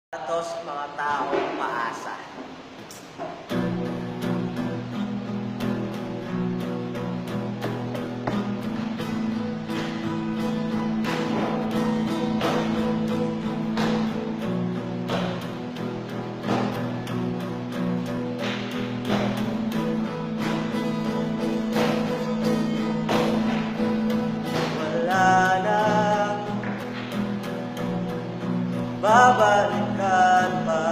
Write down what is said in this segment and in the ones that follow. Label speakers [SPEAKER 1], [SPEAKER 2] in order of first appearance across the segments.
[SPEAKER 1] Tos mga taong maasa. Wala nang babalikan pa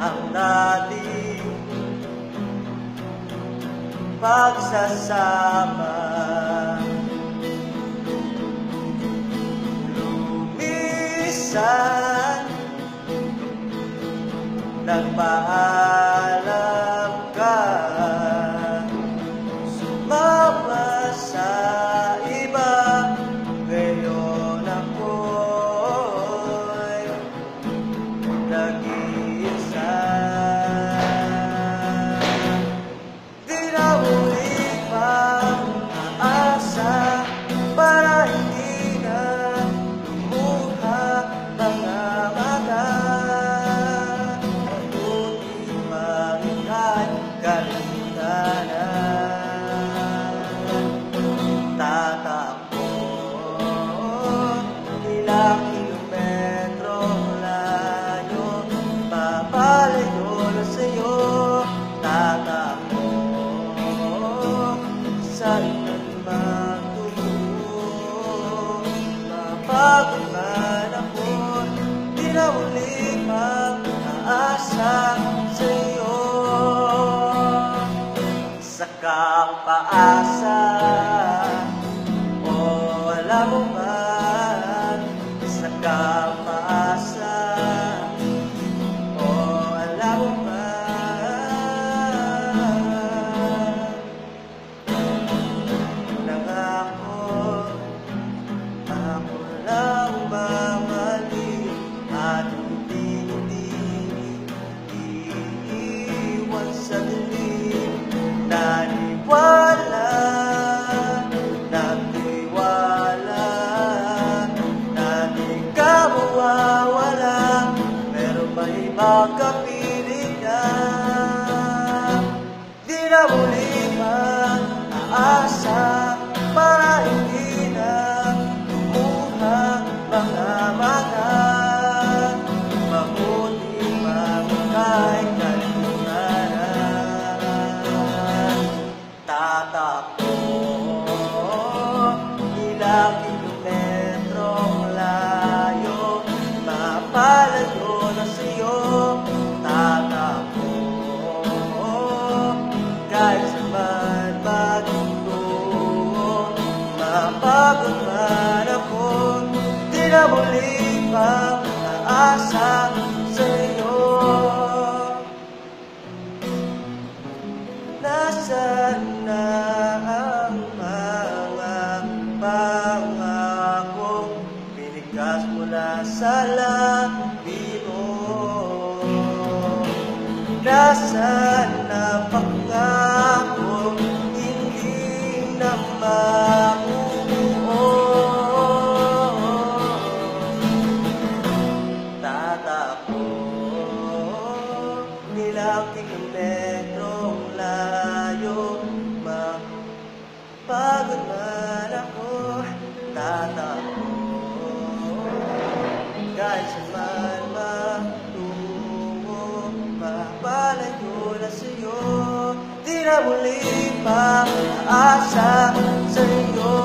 [SPEAKER 1] ang dating pagsasama. Lumisan, nagpaalam ka, sumama sa iba. Ngayon ako'y nag-iisa. Di na muli pang aasa para hindi na lumuha mga mata. Mabuti maingay kalitanan. Tatakbo ilang kilometro layo, papalayo na sa'yo. Tatakbo saan man magtungo, mapagod man ako, di na uli mag-aasa sa'yo. Sakang paasa, o alam mo ba, sakang paasa, o alam mo ba, nangako ako lang mamali at hindi iiwan sa dilim. Naniwala, nagtiwala, na di ka mawawala, pero may makapiling na. Di na muli mag-aasa para hindi na lumuha mga mata. Mabuti mamukay kalitunanan. Tatakbo ilang kilometrong layo, mapalayo na sa'yo. Tatakbo kahit saan magtungo, mapagod man ako, di na muli pang aasa sa'yo. Nasaan na ang mga pangakong binigkas mula sa labi mo? Nasaan na pangakong hindi na mabubuo? Tatakbo ilang kilometrong layo, mapagod man ako. Tatakbo kahit saan man magtungo, mapalayo na sa'yo. Di na muli pang aasa sa'yo.